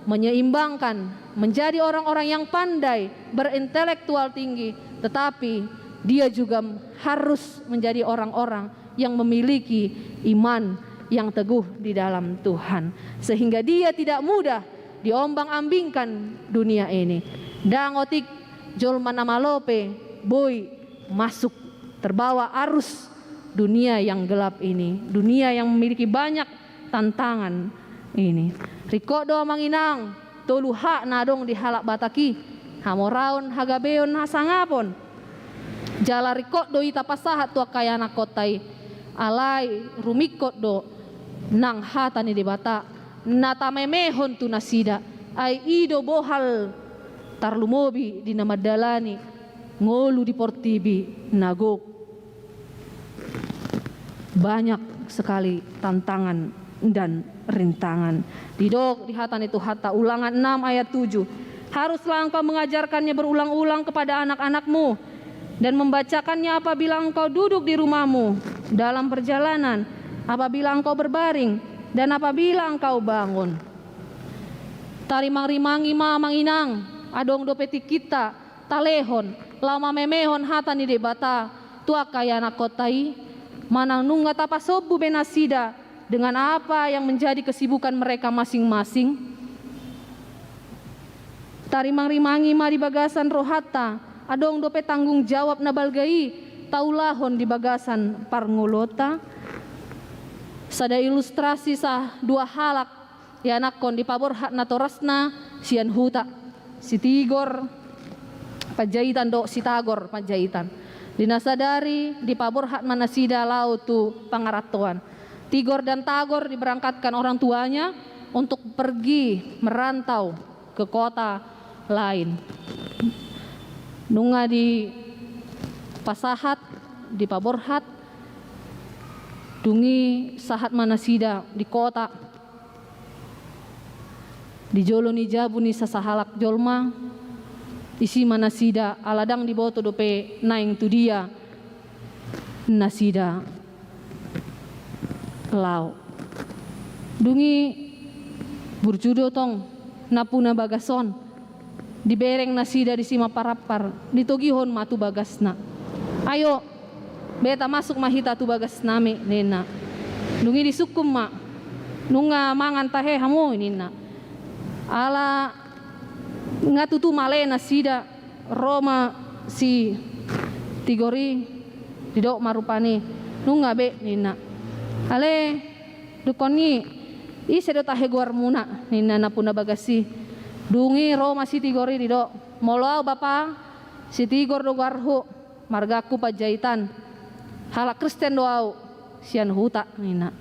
menyeimbangkan, menjadi orang-orang yang pandai, berintelektual tinggi, tetapi dia juga harus menjadi orang-orang yang memiliki iman yang teguh di dalam Tuhan, sehingga dia tidak mudah diombang-ambingkan dunia ini. Dangotik jolman amalope boy masuk terbawa arus dunia yang gelap ini, dunia yang memiliki banyak tantangan ini. Rikodo manginang tolu hak nadong di halak bataki hamoraun hagabeon hasangapon jala rikodo ita pasahat tua kayana kotai alai rumikot do nang hatani di bata natamemehon tu nasida ai ido bohal tarlumobi di namadalani ngolu di portibi nagok. Banyak sekali tantangan dan rintangan. Didok di hatan itu hatta Ulangan 6 ayat 7. Haruslah engkau mengajarkannya berulang-ulang kepada anak-anakmu dan membacakannya apabila engkau duduk di rumahmu, dalam perjalanan, apabila engkau berbaring, dan apabila engkau bangun. Tarimang-rimangi manginang, adong dopeti kita, talehon, lama memehon hatani debata, tua kayana kotai, manang nungga tapasobu benasida, dengan apa yang menjadi kesibukan mereka masing-masing. Tarimang-rimangi ma di bagasan rohata, adong dope tanggung jawab nabalgai, taulahon di bagasan parngolota. Sada ilustrasi sah dua halak ya nakon di pabor hak natorasna sian huta si tigor Pajaitan do Sitagor Pajaitan. Dinasadari di Paborhat Manasida lau tu pangaratuan. Tigor dan Tagor diberangkatkan orang tuanya untuk pergi merantau ke kota lain. Nunga di Pasahat, di Paborhat, dungi Sahat Manasida di kota. Di jolo ni jabu ni sasahalak jolma, isi Manasida aladang di boto dope naing tu dia nasida lau. Dungi burjudo tong napuna bagason dibereng nasida di sima parapar ditogihon matu bagasna. Ayo beta masuk mahita tu bagas nami nena. Dungi disukum ma nunga mangan tahe hamu nina. Ala ngatutu male nasida Roma si Tigori didok marupani nunga be nina. Ale dukoni ise do tahe guar muna nina napuna bagasi. Dungi Roma si Tigori didok molo bapa si Tigor do garhu margaku Pajaitan. Halak Kristen doau sian huta nina.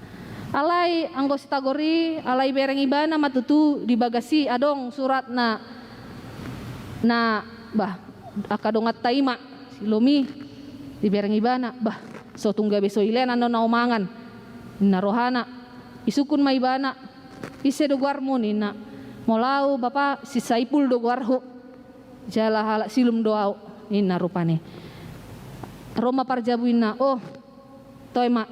Alai anggo Sitagori alai bereng ibana matutu di bagasi adong surat na bah akadongat taima silomi di bereng ibana bah so tungga beso ilen ando naumangan na rohana isukun ma ibana ise do guarmu nina molau bapa si Saipul do guarhu jala halak silum doau nina rupane. Roma parjabuina oh toy ma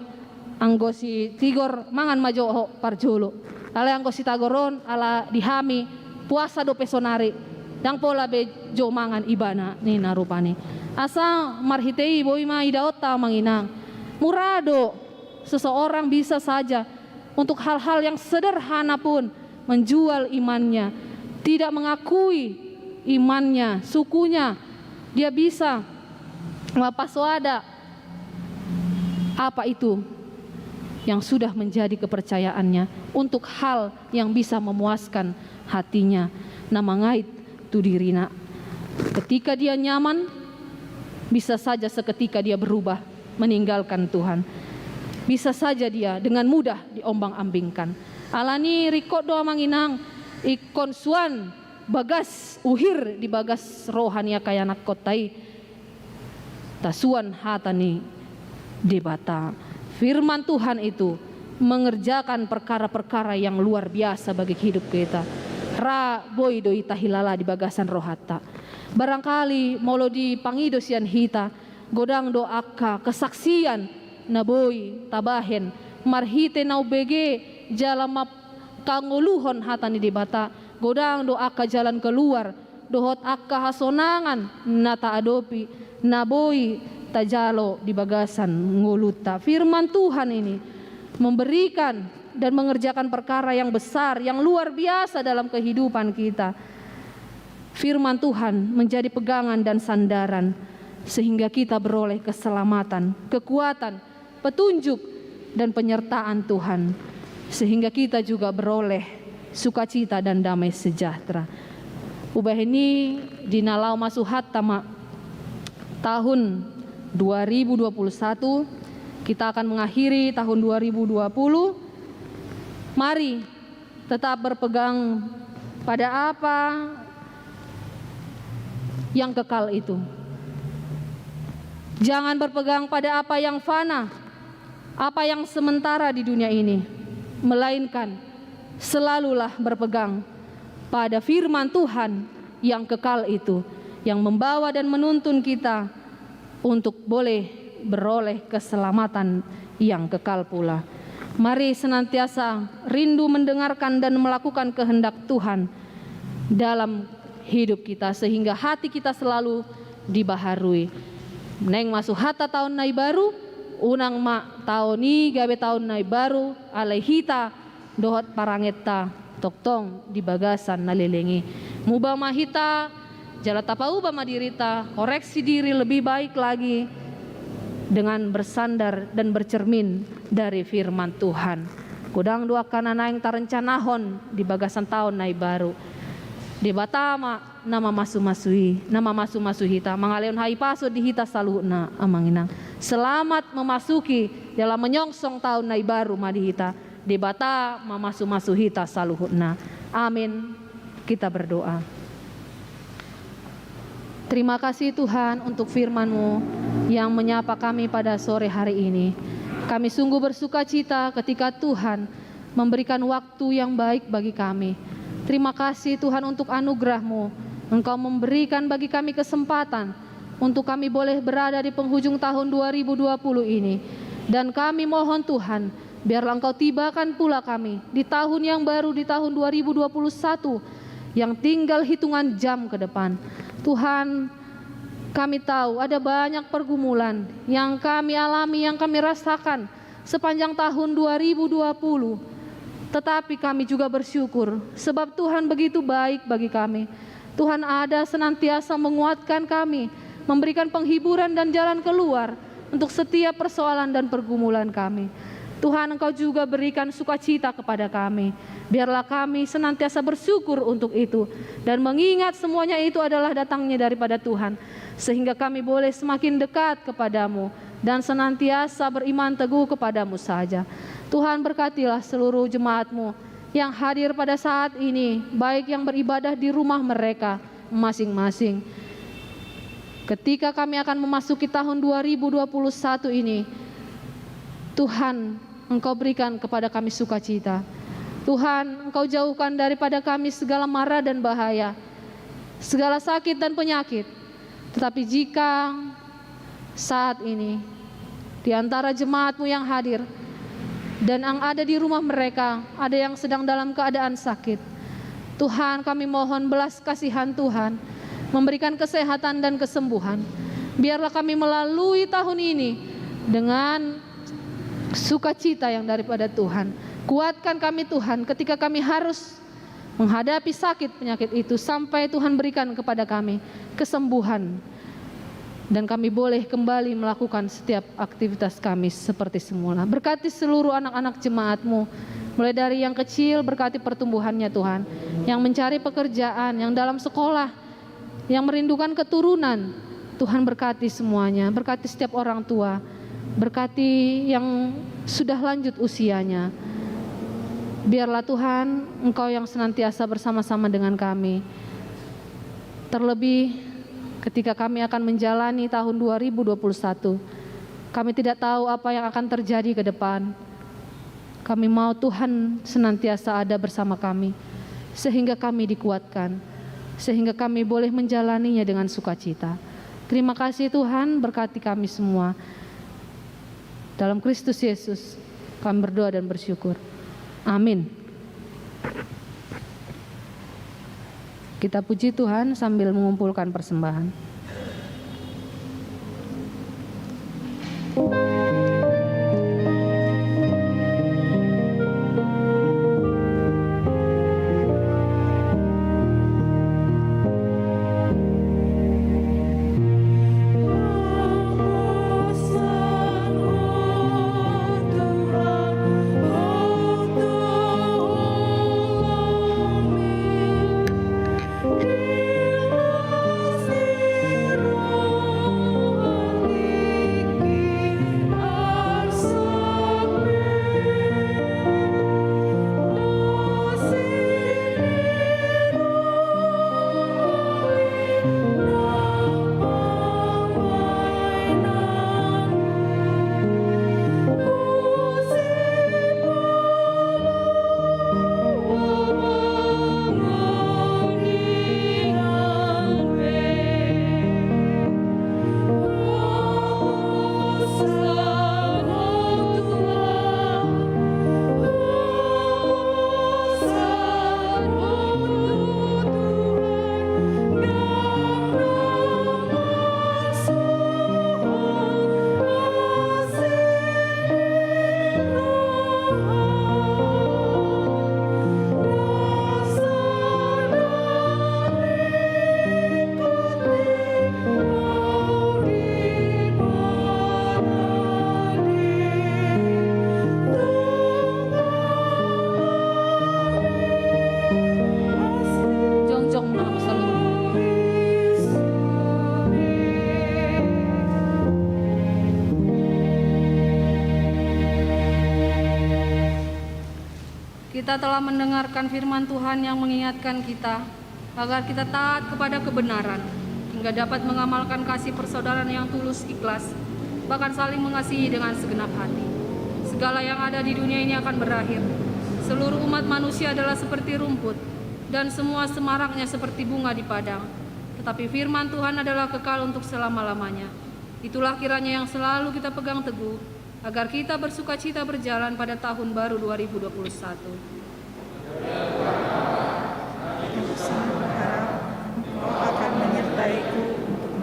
anggo si Tigor mangan majo parjolo ala anggo si Tagoron ala dihami puasa do pesonari dang pola be jo mangan ibana nina rupane. Asa marhitei boy ma idaota manginang murado seseorang bisa saja untuk hal-hal yang sederhana pun menjual imannya, tidak mengakui imannya, sukunya, dia bisa mapaswada apa itu yang sudah menjadi kepercayaannya untuk hal yang bisa memuaskan hatinya. Nama ngait tu dirina. Ketika dia nyaman, bisa saja seketika dia berubah meninggalkan Tuhan. Bisa saja dia dengan mudah diombang-ambingkan. Alani rikot doa manginang ikon suan bagas uhir di bagas rohania kayanak kotai tasuan hatani debata. Firman Tuhan itu mengerjakan perkara-perkara yang luar biasa bagi hidup kita. Ra boy doi tahilala di bagasan rohata. Barangkali molo di pangido sian hita godang do akka kesaksian na boy tabahen marhite nau bege jalama kanguluhon hatani debata godang do akka jalan keluar dohot akka hasonangan nata adopi naboy tajalo di bagasan nguluta. Firman Tuhan ini memberikan dan mengerjakan perkara yang besar, yang luar biasa dalam kehidupan kita. Firman Tuhan menjadi pegangan dan sandaran sehingga kita beroleh keselamatan, kekuatan, petunjuk dan penyertaan Tuhan, sehingga kita juga beroleh sukacita dan damai sejahtera. Ubah ini dinalau masuhat tama tahun 2021, kita akan mengakhiri tahun 2020. Mari tetap berpegang pada apa yang kekal itu. Jangan berpegang pada apa yang fana, apa yang sementara di dunia ini, melainkan selalulah berpegang pada firman Tuhan yang kekal itu, yang membawa dan menuntun kita untuk boleh beroleh keselamatan yang kekal pula. Mari senantiasa rindu mendengarkan dan melakukan kehendak Tuhan dalam hidup kita sehingga hati kita selalu dibaharui. Neng masuk hata tahun nai baru, unang ma tahun ni gabe tahun nai baru, alai hita dohot parangeta toktong di bagasan nalelengi. Muba mahita jala tapau ba madirita, koreksi diri lebih baik lagi dengan bersandar dan bercermin dari firman Tuhan. Kudang dua kanana yang tarencanahon di bagasan tahun nai baru. Di batama nama masu hita mangaleon hai paso di hita saluhna amanginang. Selamat memasuki dalam menyongsong tahun nai baru madi hita debata masu hita saluhna. Amin. Kita berdoa. Terima kasih Tuhan untuk firman-Mu yang menyapa kami pada sore hari ini. Kami sungguh bersuka cita ketika Tuhan memberikan waktu yang baik bagi kami. Terima kasih Tuhan untuk anugerah-Mu. Engkau memberikan bagi kami kesempatan untuk kami boleh berada di penghujung tahun 2020 ini. Dan kami mohon Tuhan, biarlah Engkau tibakan pula kami di tahun yang baru, di tahun 2021 yang tinggal hitungan jam ke depan. Tuhan, kami tahu ada banyak pergumulan yang kami alami, yang kami rasakan sepanjang tahun 2020. Tetapi kami juga bersyukur sebab Tuhan begitu baik bagi kami. Tuhan ada senantiasa menguatkan kami, memberikan penghiburan dan jalan keluar untuk setiap persoalan dan pergumulan kami. Tuhan, Engkau juga berikan sukacita kepada kami. Biarlah kami senantiasa bersyukur untuk itu dan mengingat semuanya itu adalah datangnya daripada Tuhan, sehingga kami boleh semakin dekat kepadamu dan senantiasa beriman teguh kepadamu saja. Tuhan, berkatilah seluruh jemaat-Mu yang hadir pada saat ini, baik yang beribadah di rumah mereka masing-masing. Ketika kami akan memasuki tahun 2021 ini, Tuhan, Engkau berikan kepada kami sukacita. Tuhan, Engkau jauhkan daripada kami segala mara dan bahaya, segala sakit dan penyakit. Tetapi jika saat ini di antara jemaat-Mu yang hadir dan yang ada di rumah mereka, ada yang sedang dalam keadaan sakit, Tuhan, kami mohon belas kasihan Tuhan, memberikan kesehatan dan kesembuhan. Biarlah kami melalui tahun ini dengan sukacita yang daripada Tuhan. Kuatkan kami Tuhan ketika kami harus menghadapi sakit penyakit itu, sampai Tuhan berikan kepada kami kesembuhan dan kami boleh kembali melakukan setiap aktivitas kami seperti semula. Berkati seluruh anak-anak jemaat-Mu, mulai dari yang kecil, berkati pertumbuhannya Tuhan, yang mencari pekerjaan, yang dalam sekolah, yang merindukan keturunan. Tuhan, berkati semuanya, berkati setiap orang tua, berkati yang sudah lanjut usianya. Biarlah Tuhan, Engkau yang senantiasa bersama-sama dengan kami. Terlebih ketika kami akan menjalani tahun 2021, kami tidak tahu apa yang akan terjadi ke depan. Kami mau Tuhan senantiasa ada bersama kami, sehingga kami dikuatkan, sehingga kami boleh menjalaninya dengan sukacita. Terima kasih Tuhan, berkati kami semua. Dalam Kristus Yesus kami berdoa dan bersyukur. Amin. Kita puji Tuhan sambil mengumpulkan persembahan. Terima Kita telah mendengarkan firman Tuhan yang mengingatkan kita agar kita taat kepada kebenaran, hingga dapat mengamalkan kasih persaudaraan yang tulus, ikhlas, bahkan saling mengasihi dengan segenap hati. Segala yang ada di dunia ini akan berakhir. Seluruh umat manusia adalah seperti rumput, dan semua semaraknya seperti bunga di padang. Tetapi firman Tuhan adalah kekal untuk selama-lamanya. Itulah kiranya yang selalu kita pegang teguh, agar kita bersukacita berjalan pada tahun baru 2021. Engkau akan menyertaiku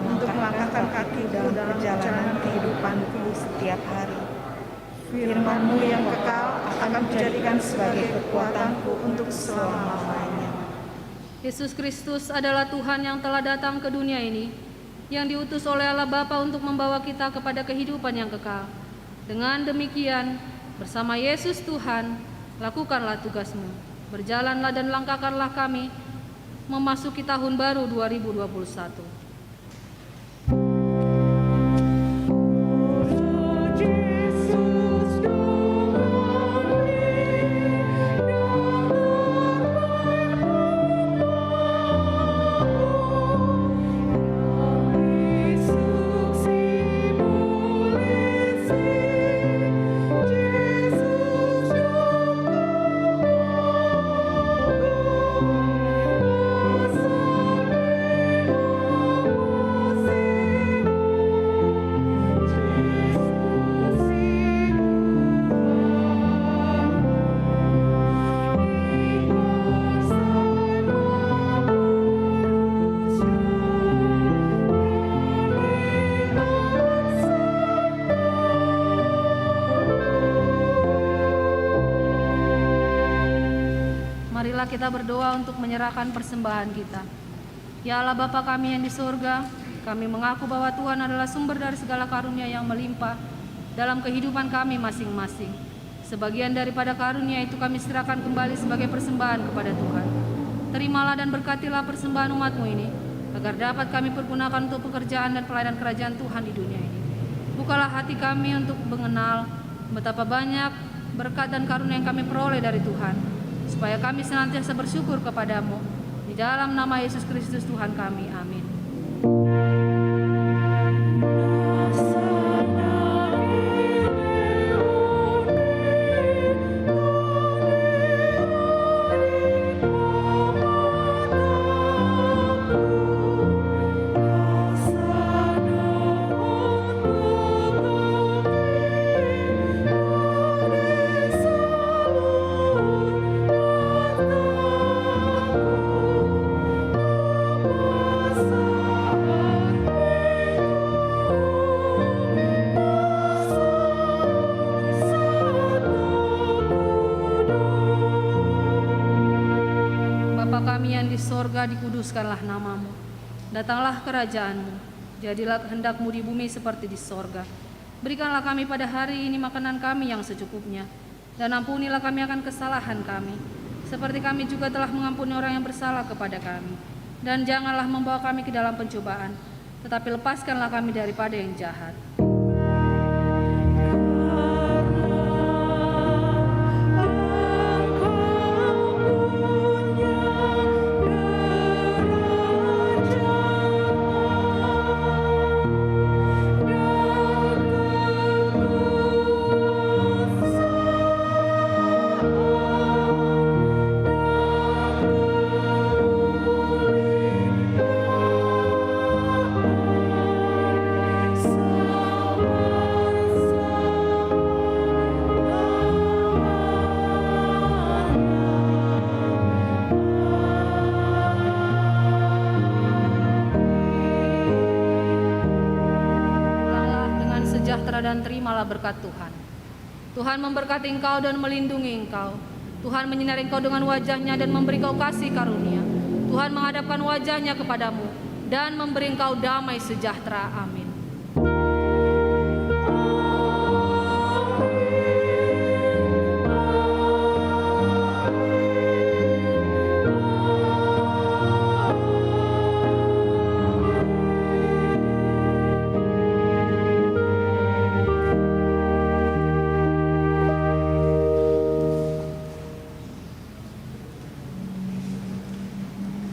untuk melangkahkan kaki dalam perjalanan kehidupanku setiap hari. Firman-Mu yang kekal akan menjadikan sebagai kekuatanku untuk selama-lamanya. Yesus Kristus adalah Tuhan yang telah datang ke dunia ini, yang diutus oleh Allah Bapa untuk membawa kita kepada kehidupan yang kekal. Dengan demikian, bersama Yesus Tuhan, lakukanlah tugasmu. Berjalanlah dan langkahkanlah kami memasuki tahun baru 2021. Marilah kita berdoa untuk menyerahkan persembahan kita. Ya Allah Bapa kami yang di surga, kami mengaku bahwa Tuhan adalah sumber dari segala karunia yang melimpah dalam kehidupan kami masing-masing. Sebagian daripada karunia itu kami serahkan kembali sebagai persembahan kepada Tuhan. Terimalah dan berkatilah persembahan umat-Mu ini, agar dapat kami pergunakan untuk pekerjaan dan pelayanan kerajaan Tuhan di dunia ini. Bukalah hati kami untuk mengenal betapa banyak berkat dan karunia yang kami peroleh dari Tuhan, supaya kami senantiasa bersyukur kepadamu. Di dalam nama Yesus Kristus Tuhan kami, amin. Sorga, dikuduskanlah namamu, datanglah kerajaan-Mu, jadilah kehendak-Mu di bumi seperti di sorga. Berikanlah kami pada hari ini makanan kami yang secukupnya, dan ampunilah kami akan kesalahan kami, seperti kami juga telah mengampuni orang yang bersalah kepada kami. Dan janganlah membawa kami ke dalam pencobaan, tetapi lepaskanlah kami daripada yang jahat. Dan terimalah berkat Tuhan. Tuhan memberkati engkau dan melindungi engkau. Tuhan menyinari engkau dengan wajah-Nya dan memberi engkau kasih karunia. Tuhan menghadapkan wajah-Nya kepadamu dan memberi engkau damai sejahtera. Amin.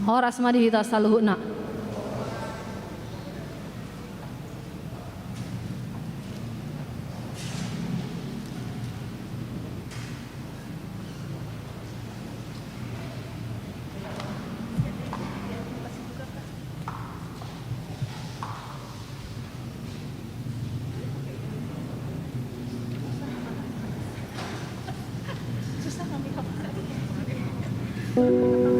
Horas madi hita saluhuna. Susah ngambil